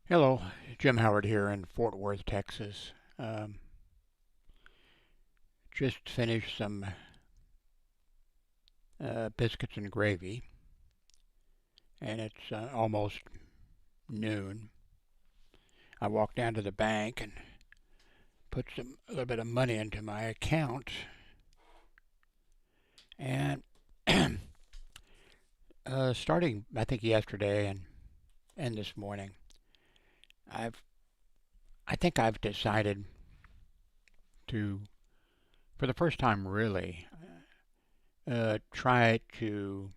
Hello, Jim Howard here in Fort Worth, Texas. Um, just finished some biscuits and gravy, and it's almost noon. I walked down to the bank and put a little bit of money into my account, and starting I think yesterday and this morning, I've I think I've decided to, for the first time, really try to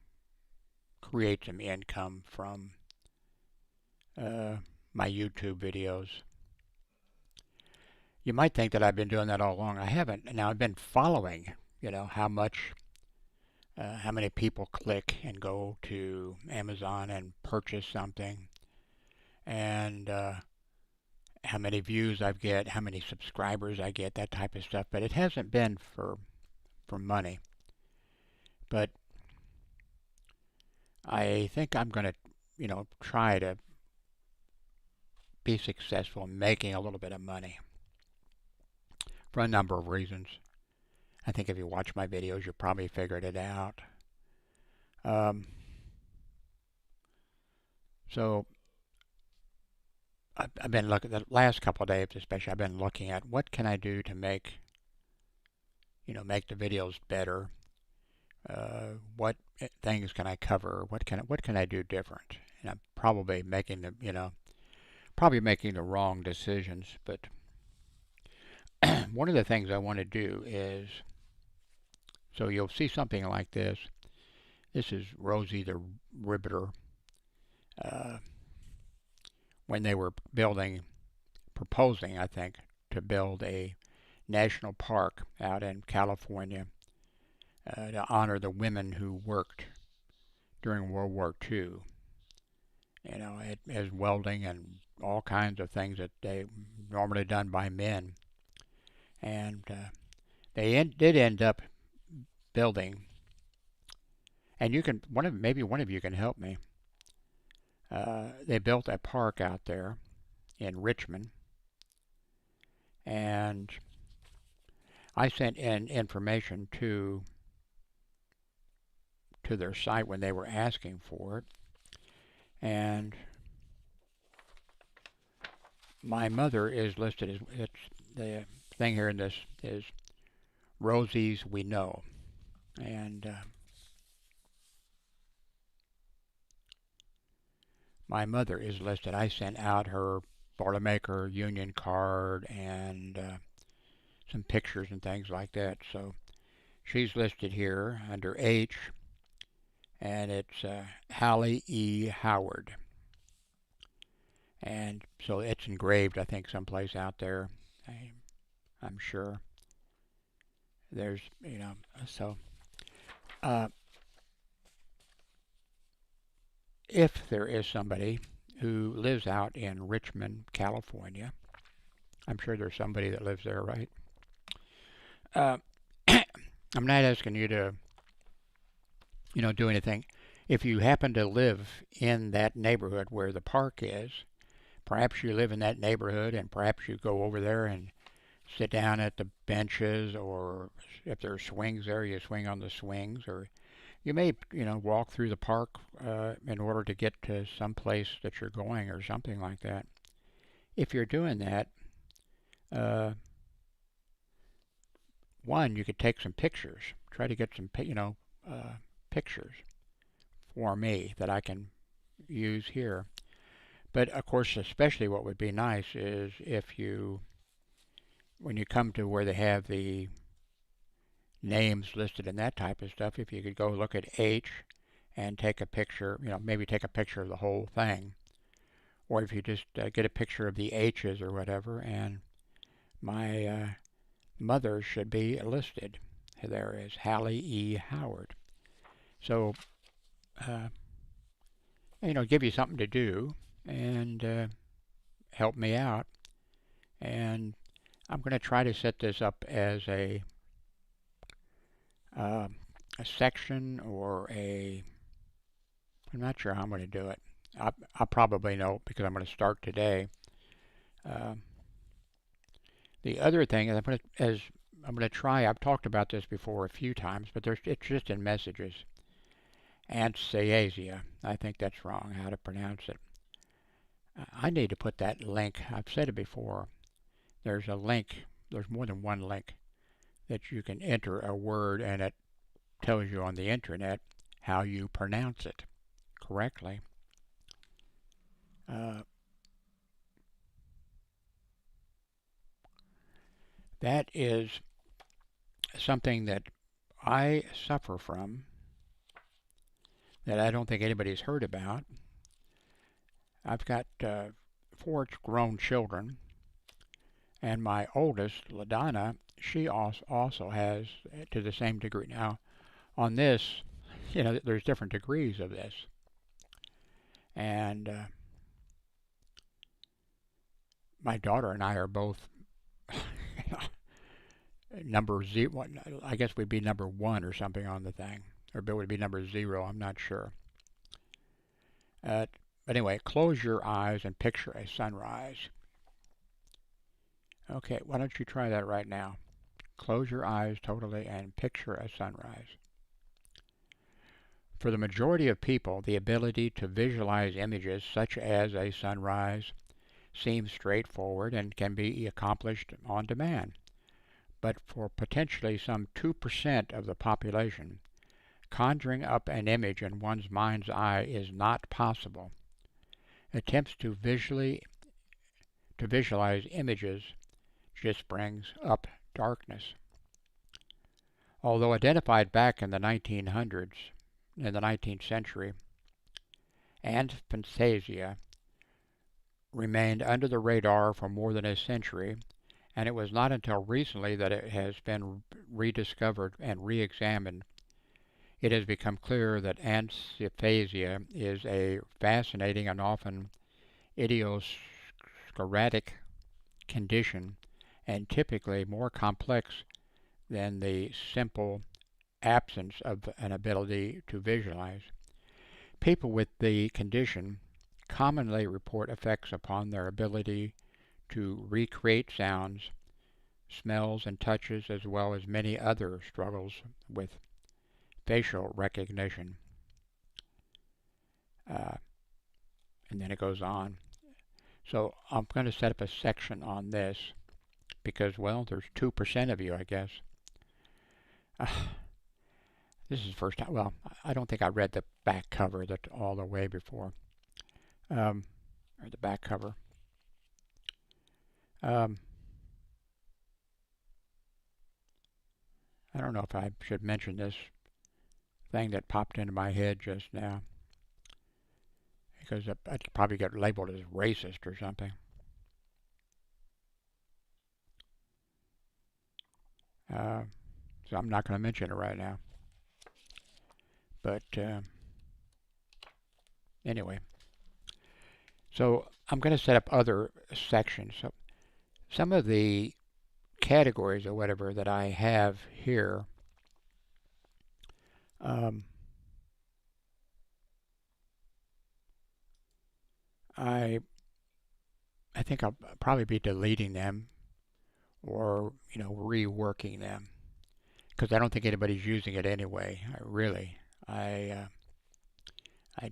create some income from uh, my YouTube videos. You might think that I've been doing that all along. I haven't. Now I've been following, how many people click and go to Amazon and purchase something, and how many views I get, how many subscribers I get, that type of stuff. But it hasn't been for money. But I think I'm going to, try to be successful in making a little bit of money for a number of reasons. I think if you watch my videos, you probably figured it out. Um, so I've been looking the last couple of days, especially. I've been looking at what can I do to make the videos better. What things can I cover? What can I do different? And I'm probably making the wrong decisions. But one of the things I want to do is, so you'll see something like this. This is Rosie the Riveter. Uh, when they were proposing, I think, to build a national park out in California to honor the women who worked during World War II, as welding and all kinds of things that they normally done by men. And did end up building, and maybe one of you can help me. They built a park out there in Richmond, and I sent in information to their site when they were asking for it, and my mother is listed as it's the thing here in this is Rosie's We Know, and my mother is listed. I sent out her Boilermaker union card and some pictures and things like that. So she's listed here under H, and it's Hallie E. Howard. And so it's engraved, I think, someplace out there. I'm sure. There's, so uh, if there is somebody who lives out in Richmond, California, I'm sure there's somebody that lives there, right? Uh, I'm not asking you to, do anything. If you happen to live in that neighborhood where the park is, perhaps you live in that neighborhood and perhaps you go over there and sit down at the benches, or if there are swings there, you swing on the swings, or you may, walk through the park in order to get to some place that you're going or something like that. If you're doing that, uh, one, you could take some pictures. Try to get some, pictures for me that I can use here. But of course, especially what would be nice is if when you come to where they have the names listed and that type of stuff, if you could go look at H and take a picture, maybe take a picture of the whole thing. Or if you just get a picture of the H's or whatever, and my mother should be listed there as Hallie E. Howard. So, uh, give you something to do and help me out. And I'm going to try to set this up as uh, a section or I'm not sure how I'm going to do it. I probably know because I'm going to start today. Uh, the other thing is I'm going to try. I've talked about this before a few times, but it's just in messages. Antsayasia. I think that's wrong how to pronounce it. I need to put that link. I've said it before. There's a link. There's more than one link that you can enter a word and it tells you on the internet how you pronounce it correctly. Uh, that is something that I suffer from that I don't think anybody's heard about. I've got 4 grown children, and my oldest, LaDonna, she also has to the same degree. Now, on this, there's different degrees of this, and my daughter and I are both number zero. I guess we'd be number 1 or something on the thing, or it would be number 0. I'm not sure. But anyway, close your eyes and picture a sunrise. Okay, why don't you try that right now? Close your eyes totally and picture a sunrise. For the majority of people, the ability to visualize images such as a sunrise seems straightforward and can be accomplished on demand. But for potentially some 2% of the population, conjuring up an image in one's mind's eye is not possible. Attempts to visualize images just brings up darkness. Although identified back in the 1900s, in the 19th century, aphantasia remained under the radar for more than a century, and it was not until recently that it has been rediscovered and re-examined. It has become clear that aphantasia is a fascinating and often idiosyncratic condition and typically more complex than the simple absence of an ability to visualize. People with the condition commonly report effects upon their ability to recreate sounds, smells, and touches, as well as many other struggles with facial recognition. And then it goes on. So I'm going to set up a section on this because, well, there's 2% of you, I guess. This is the first time. Well, I don't think I read the back cover all the way before, or the back cover. I don't know if I should mention this thing that popped into my head just now, because I'd probably get labeled as racist or something. So I'm not going to mention it right now. But anyway, so I'm going to set up other sections. So some of the categories or whatever that I have here, I think I'll probably be deleting them or reworking them because I don't think anybody's using it anyway. I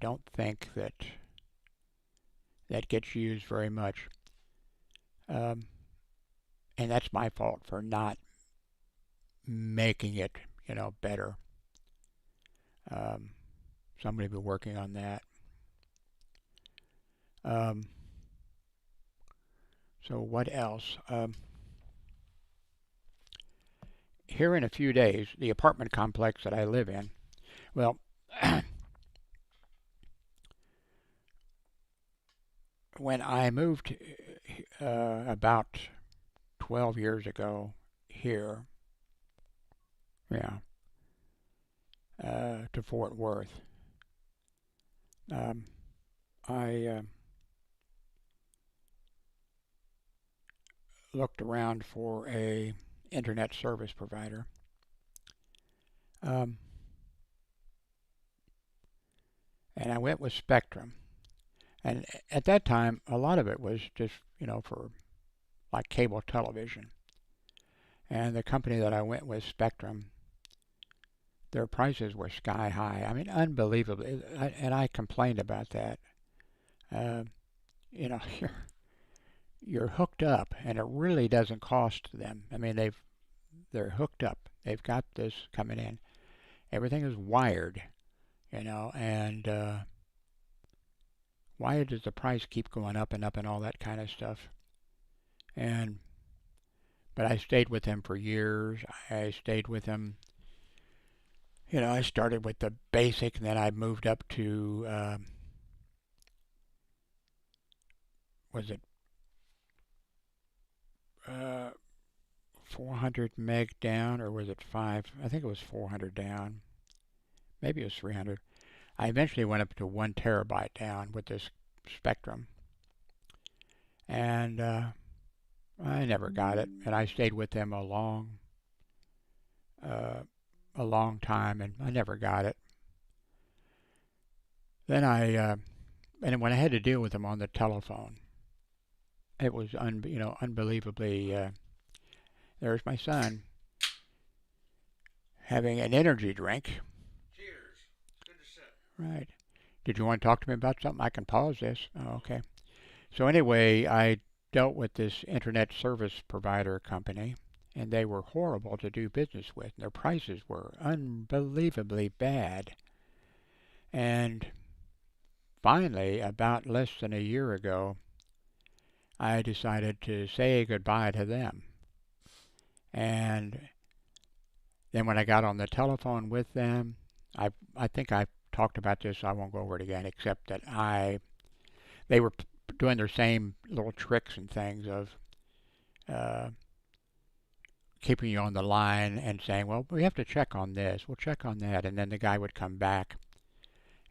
don't think that gets used very much, and that's my fault for not making it better. So I'm going to be working on that. So what else? Here in a few days, the apartment complex that I live in, well, when I moved about 12 years ago here, yeah, to Fort Worth, I looked around for a internet service provider. And I went with Spectrum. And at that time, a lot of it was just, for like cable television. And the company that I went with, Spectrum, their prices were sky high. I mean, unbelievably. And I complained about that. Uh, you know, you're hooked up, and it really doesn't cost them. I mean, they're hooked up. They've got this coming in. Everything is wired, and why does the price keep going up and up and all that kind of stuff? And but I stayed with them for years. I stayed with them. I started with the basic, and then I moved up to was it uh, 400 meg down, or was it five? I think it was 400 down. Maybe it was 300. I eventually went up to 1 terabyte down with this Spectrum, and I never got it. And I stayed with them uh, a long time, and I never got it. Then and when I had to deal with them on the telephone, it was unbelievably. There's my son having an energy drink. Cheers. Good to sit. Right. Did you want to talk to me about something? I can pause this. Oh, okay. So anyway, I dealt with this internet service provider company, and they were horrible to do business with. Their prices were unbelievably bad. And finally, about less than a year ago, I decided to say goodbye to them. And then when I got on the telephone with them, I think I talked about this. So I won't go over it again, except that they were doing their same little tricks and things of uh, keeping you on the line and saying, "Well, we have to check on this. We'll check on that," and then the guy would come back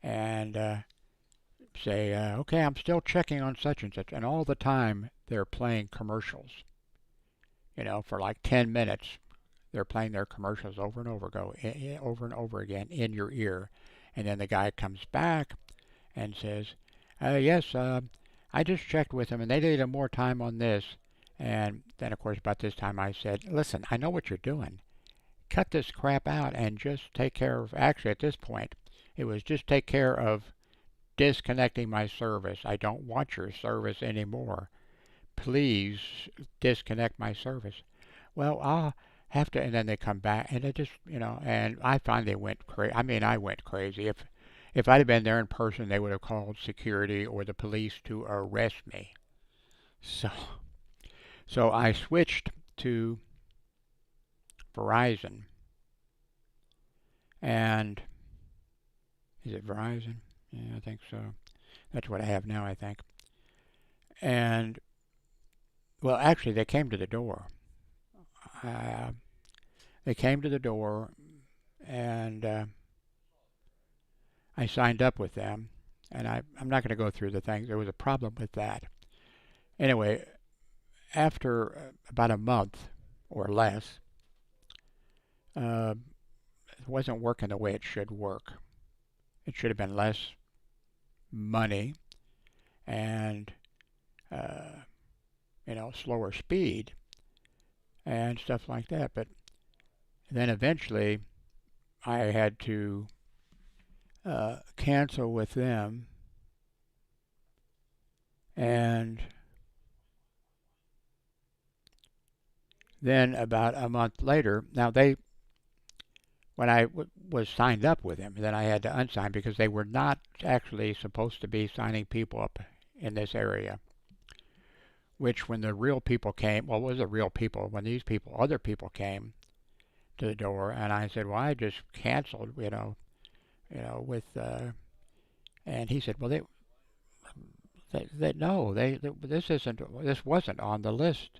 and say, "Okay, I'm still checking on such and such," and all the time they're playing commercials. For like 10 minutes, they're playing their commercials over and over and over again in your ear, and then the guy comes back and says, "Yes, I just checked with them, and they needed more time on this." And then, of course, about this time, I said, "Listen, I know what you're doing. Cut this crap out and just take care of." Actually, at this point, it was just take care of disconnecting my service. I don't want your service anymore. Please disconnect my service. Well, I'll have to, and then they come back, and it just, and I finally went crazy. I mean, I went crazy. If I'd have been there in person, they would have called security or the police to arrest me. So, so I switched to Verizon, and is it Verizon? Yeah, I think so. That's what I have now, I think. And well, actually, they came to the door. Uh, they came to the door, and I signed up with them. And I'm not going to go through the things. There was a problem with that. Anyway, after about a month or less, uh, it wasn't working the way it should work. It should have been less money and uh, slower speed and stuff like that. But then eventually, I had to cancel with them, and then about a month later, now when I was signed up with them, then I had to unsign because they were not actually supposed to be signing people up in this area. Which, when the real people came, well, it was the real people. When these people, other people came to the door, and I said, "Well, I just canceled, with," and he said, "Well, no, this wasn't on the list."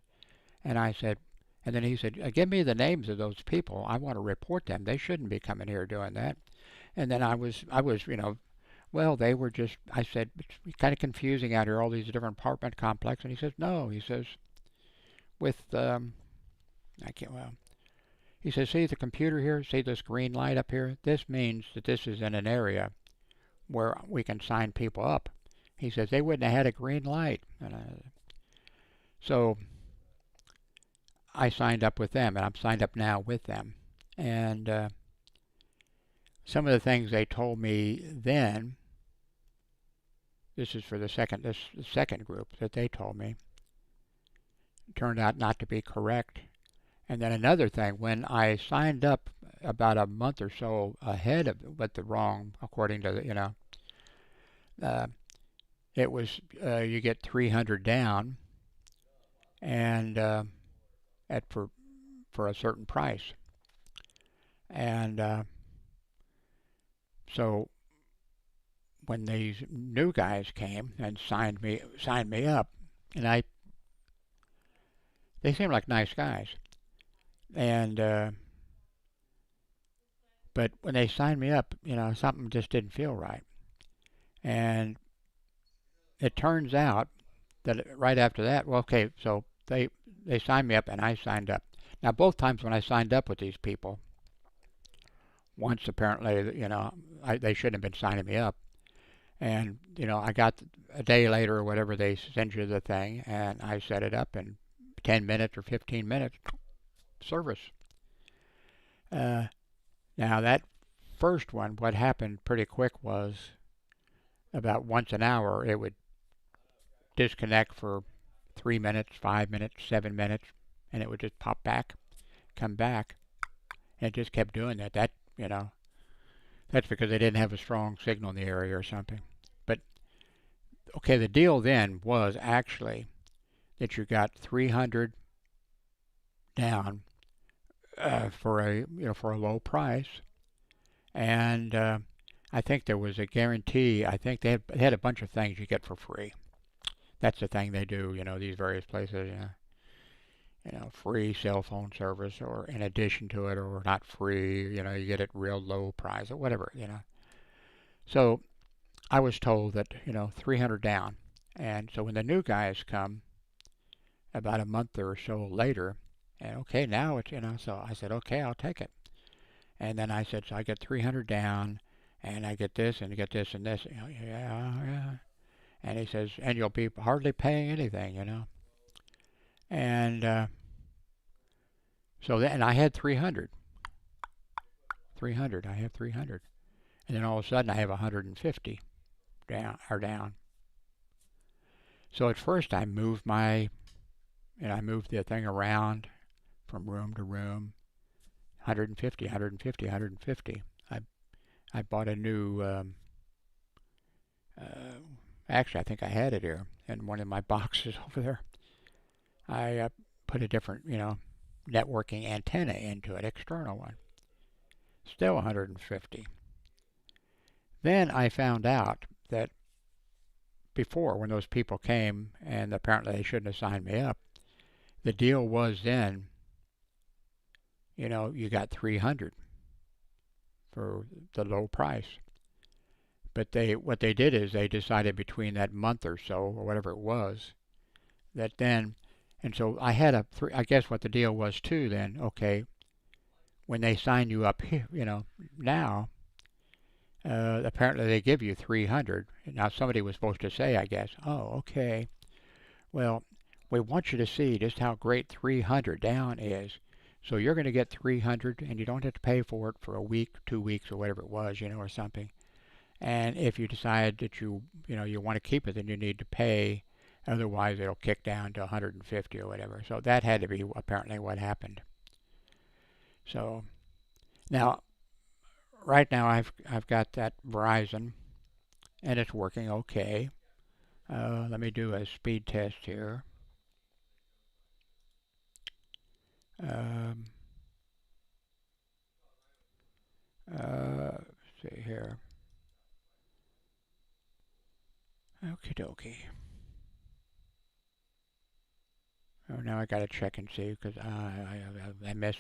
And I said, and then he said, "Give me the names of those people. I want to report them. They shouldn't be coming here doing that." And then I was, well, they were just. I said, "It's kind of confusing out here, all these different apartment complexes." And he says, "No," he says, with I can't. Well, he says, "See the computer here? See this green light up here? This means that this is in an area where we can sign people up." He says they wouldn't have had a green light. So I signed up with them, and I'm signed up now with them. And some of the things they told me then, this is for the second group that they told me, turned out not to be correct. And then another thing, when I signed up about a month or so ahead of but the wrong, according to uh, it was you get 300 down and at for a certain price. And so when these new guys came and signed me up, and they seemed like nice guys, and but when they signed me up, something just didn't feel right. And it turns out that right after that, well, okay, so they signed me up and I signed up. Now both times when I signed up with these people, once apparently, they shouldn't have been signing me up, and I got a day later or whatever they send you the thing, and I set it up in 10 minutes or 15 minutes service. Uh, Now that first one, what happened pretty quick was about once an hour it would disconnect for 3 minutes, 5 minutes, 7 minutes, and it would just pop back, come back, and it just kept doing that. That's because they didn't have a strong signal in the area or something. But okay, the deal then was actually that you got 300 down for a low price, and I think there was a guarantee. I think they had a bunch of things you get for free. That's the thing they do. These various places. Free cell phone service, or in addition to it, or not free. You get it real low price or whatever. So I was told that 300 down, and so when the new guys come about a month or so later, and okay, now it's so I said okay, I'll take it. And then I said, so I get 300 down, and I get this, and get this, and this. Yeah, yeah. And he says, and you'll be hardly paying anything. And so then, and I had 300. 300. I have 300. And then all of a sudden, I have 150 down. So at first, I moved the thing around from room to room. 150, 150, 150. I bought a new. Actually, I think I had it here in one of my boxes over there. I put a different, networking antenna into it, external one. Still 150. Then I found out that before, when those people came, and apparently they shouldn't have signed me up, the deal was then, you got 300 for the low price. But what they did is they decided between that month or so, or whatever it was, that then, and so I had I guess what the deal was too then, okay, when they sign you up here, now, apparently they give you 300. Now somebody was supposed to say, I guess, oh, okay, well, we want you to see just how great 300 down is. So you're going to get 300 and you don't have to pay for it for a week, 2 weeks, or whatever it was, or something. And if you decide that you want to keep it, then you need to pay. Otherwise, it'll kick down to 150 or whatever. So that had to be apparently what happened. So now, right now, I've got that Verizon, and it's working okay. Let me do a speed test here. Um, let's see here. Okie dokie. Oh, now I got to check and see because I mess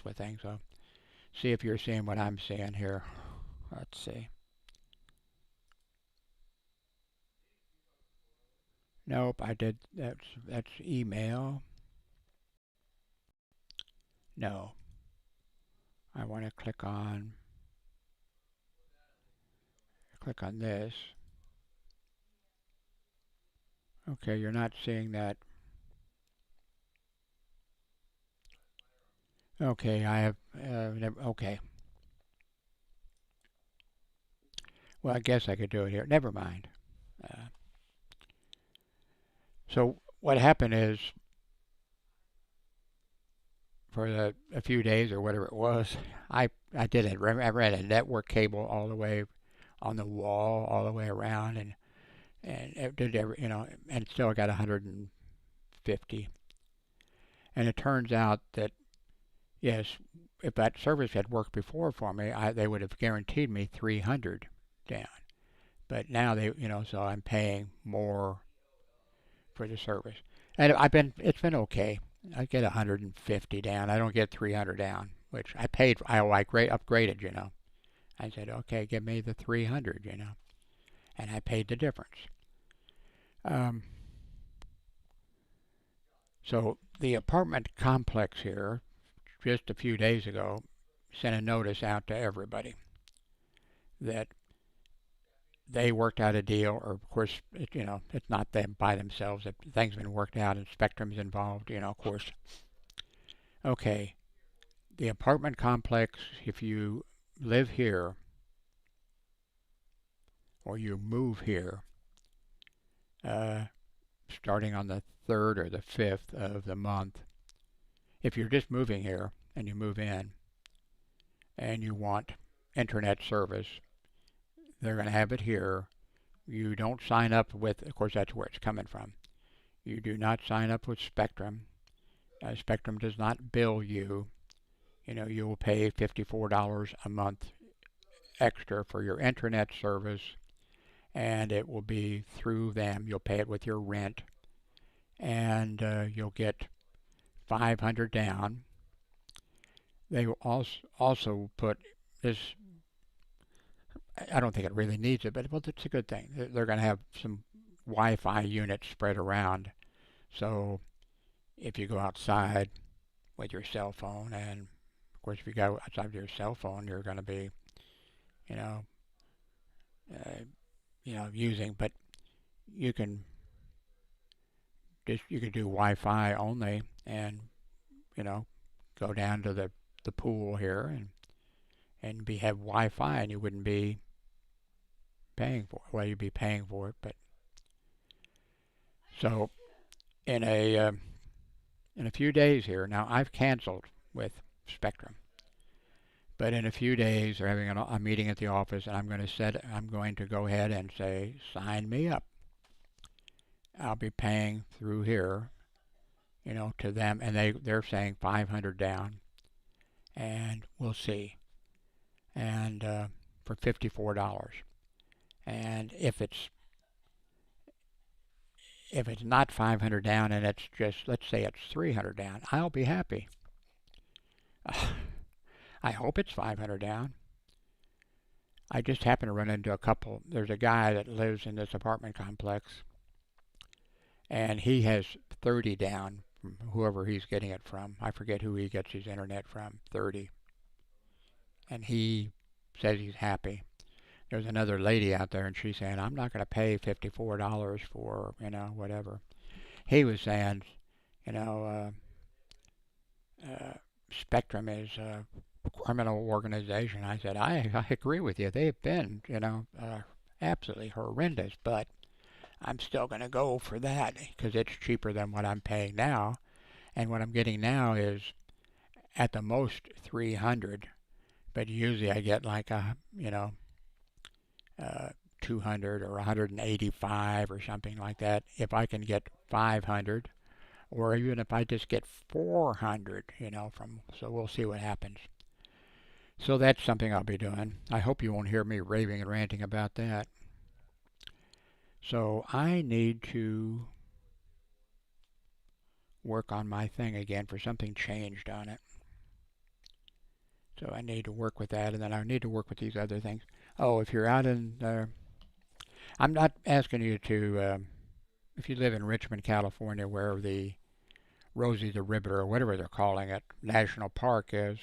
with things. So see if you're seeing what I'm seeing here. Let's see. Nope, I did. That's email. No, I want to click on this. Okay, you're not seeing that. Okay, I have. Okay. Well, I guess I could do it here. Never mind. Uh, so what happened is, for a few days or whatever it was, I did it. I ran a network cable all the way on the wall, all the way around, and it did and still got 150. And it turns out that yes, if that service had worked before for me, they would have guaranteed me 300 down. But now so I'm paying more for the service. And it's been okay. I get 150 down. I don't get 300 down, which I paid. Upgraded. I said, okay, give me the 300. And I paid the difference. Um, so the apartment complex here, just a few days ago, sent a notice out to everybody that they worked out a deal, or of course, it's not them by themselves. Things have been worked out, and Spectrum's involved. Of course. Okay, the apartment complex. If you live here or you move here, uh, starting on the 3rd or the 5th of the month, if you're just moving here and you move in and you want internet service, they're going to have it here. You don't sign up with, of course, that's where it's coming from. You do not sign up with Spectrum. Spectrum does not bill you. You will pay $54 a month extra for your internet service, and it will be through them. You'll pay it with your rent, and you'll get 500 down. They will also put this. I don't think it really needs it, but well, it's a good thing. They're going to have some Wi-Fi units spread around, so if you go outside with your cell phone, and of course, if you go outside with your cell phone, you're going to be, you know, uh, using. But you can you could do Wi-Fi only, and you know, go down to the pool here and have Wi-Fi, and you wouldn't be paying for it. Well, you'd be paying for it, but so in a few days here. Now I've canceled with Spectrum, but in a few days they're having a meeting at the office, and I'm going to go ahead and say sign me up. I'll be paying through here, to them, and they're saying 500 down, and we'll see, and for $54. And if it's not 500 down and it's just, let's say it's 300 down, I'll be happy. I hope it's 500 down. I just happened to run into a couple. There's a guy that lives in this apartment complex, and he has 30 down from whoever he's getting it from. I forget who he gets his internet from. 30, and he says he's happy. There's another lady out there, and she's saying, I'm not going to pay $54 for whatever. He was saying, you know, Spectrum is a criminal organization. I said, I agree with you. They've been, absolutely horrendous, but I'm still going to go for that because it's cheaper than what I'm paying now. And what I'm getting now is at the most 300, but usually I get like uh, 200 or 185 or something like that. If I can get 500, or even if I just get 400, so we'll see what happens. So that's something I'll be doing. I hope you won't hear me raving and ranting about that. So I need to work on my thing again for something changed on it. So I need to work with that, and then I need to work with these other things. Oh, if you're out in, I'm not asking you to, if you live in Richmond, California, where the Rosie the Riveter, or whatever they're calling it, National Park is.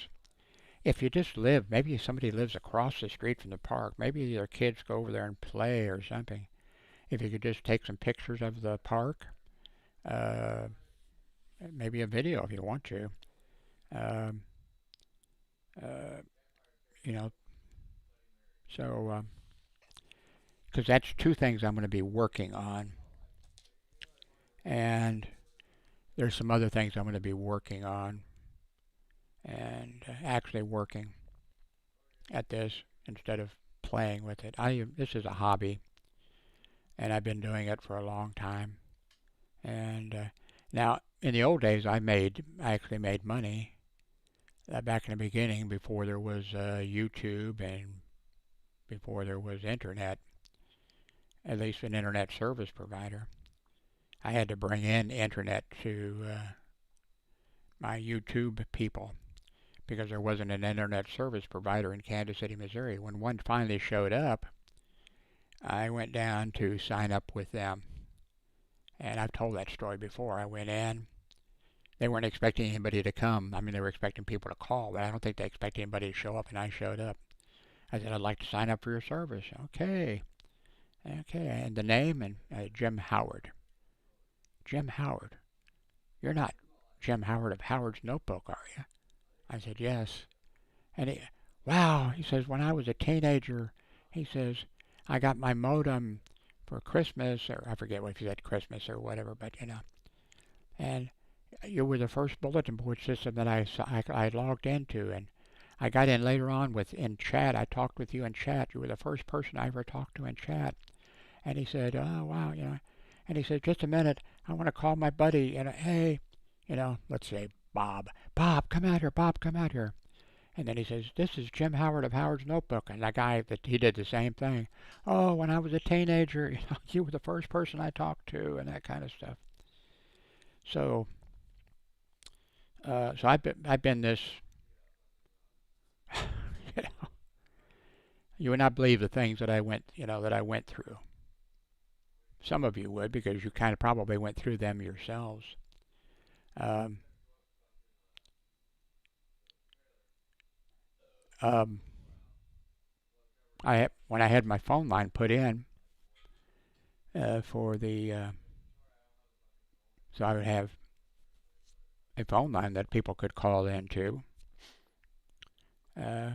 If you just live, maybe somebody lives across the street from the park. Maybe their kids go over there and play or something. if you could just take some pictures of the park, uh, maybe a video if you want to, um, uh, you know, so because that's two things I'm going to be working on, and there's some other things I'm going to be working on, and actually working at this instead of playing with it. This is a hobby, and I've been doing it for a long time. And now, in the old days, I actually made money back in the beginning before there was YouTube and before there was internet, at least an internet service provider. I had to bring in internet to my YouTube people because there wasn't an internet service provider in Kansas City, Missouri. When one finally showed up, I went down to sign up with them. And I've told that story before. I went in. They weren't expecting anybody to come. I mean, they were expecting people to call, but I don't think they expected anybody to show up, and I showed up. I said, I'd like to sign up for your service. Okay. Okay. And the name, and Jim Howard. Jim Howard. You're not Jim Howard of Howard's Notebook, are you? I said, yes. And wow, he says, when I was a teenager, he says, I got my modem for Christmas, or I forget what he said, Christmas or whatever, but and you were the first bulletin board system that I logged into, and I got in later on in chat. I talked with you in chat. You were the first person I ever talked to in chat. And he said, oh, wow, and he said, just a minute, I want to call my buddy, hey, let's say Bob. Bob, come out here. Bob, come out here. And then he says, this is Jim Howard of Howard's Notebook. And that guy, he did the same thing. Oh, when I was a teenager, you were the first person I talked to, and that kind of stuff. So, I've been this, you know, you would not believe the things that I went through. Some of you would, because you kind of probably went through them yourselves. Um, um, when I had my phone line put in for the, so I would have a phone line that people could call into, uh,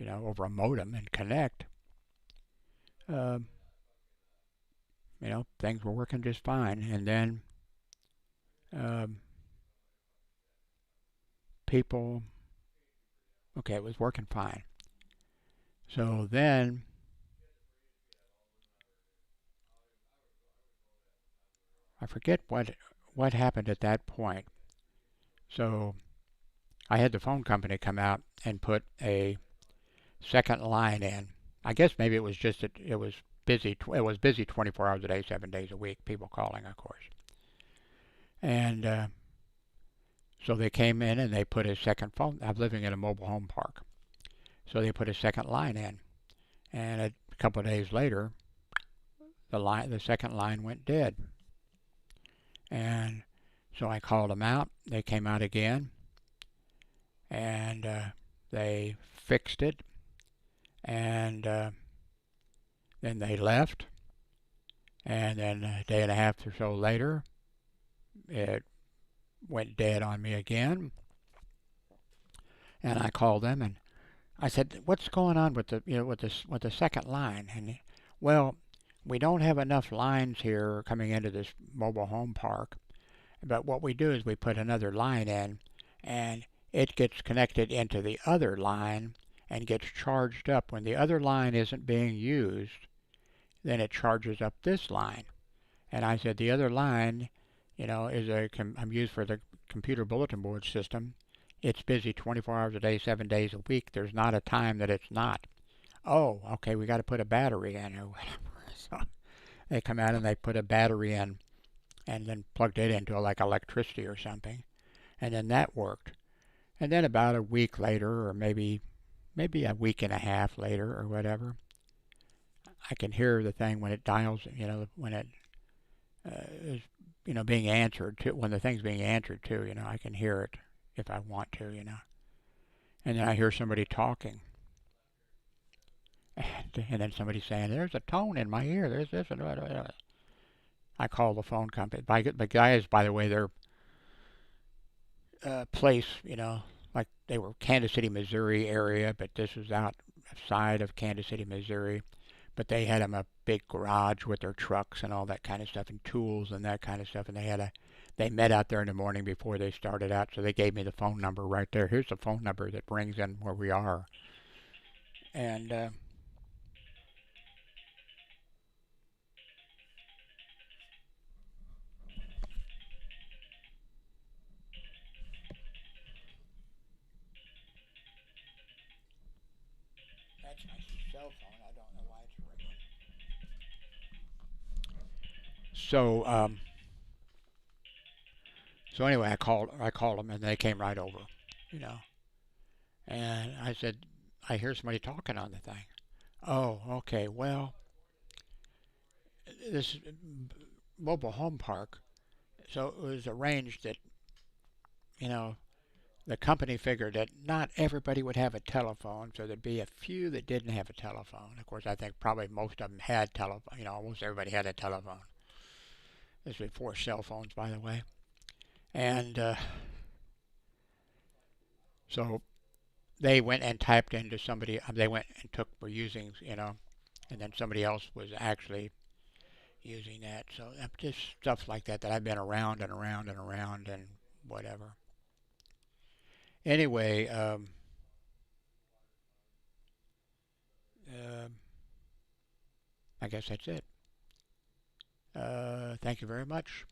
over a modem and connect. Um, things were working just fine, and then um, people, okay, it was working fine. So then I forget what happened at that point. So I had the phone company come out and put a second line in. I guess maybe it was just that it was busy. It was busy 24 hours a day, 7 days a week. People calling, of course. And so they came in and they put a second phone. I'm living in a mobile home park, so they put a second line in. And a couple of days later, the second line went dead. And so I called them out. They came out again, and they fixed it. And then they left. And then a day and a half or so later, it went dead on me again. And I called them and I said, "What's going on with the second line?" And well, we don't have enough lines here coming into this mobile home park. But what we do is we put another line in, and it gets connected into the other line and gets charged up. When the other line isn't being used, then it charges up this line. And I said, the other line, I'm used for the computer bulletin board system. It's busy 24 hours a day, 7 days a week. There's not a time that it's not. Oh, okay, we got to put a battery in or whatever. So they come out and they put a battery in and then plugged it into like electricity or something. And then that worked. And then about a week later, or maybe a week and a half later or whatever, I can hear the thing when it dials, when it is, being answered to, when the thing's being answered to, I can hear it if I want to, And then I hear somebody talking. And then somebody saying, there's a tone in my ear, there's this and that. I called the phone company. The guys, by the way, their place, like they were Kansas City, Missouri area, but this was outside of Kansas City, Missouri. But they had them a big garage with their trucks and all that kind of stuff and tools and that kind of stuff. And they met out there in the morning before they started out. So they gave me the phone number right there. Here's the phone number that brings in where we are. And that's my cell phone. I don't know why it's ringing. So so anyway, I called them and they came right over, you know. And I said, I hear somebody talking on the thing. Oh, okay. Well, this mobile home park. So it was arranged that, you know, the company figured that not everybody would have a telephone, so there'd be a few that didn't have a telephone. Of course, I think probably most of them had telephone. Almost everybody had a telephone. This was before cell phones, by the way. And so they went and typed into somebody. They went and were using, and then somebody else was actually using that. So just stuff like that I've been around and around and around and whatever. Anyway, uh, I guess that's it. Thank you very much.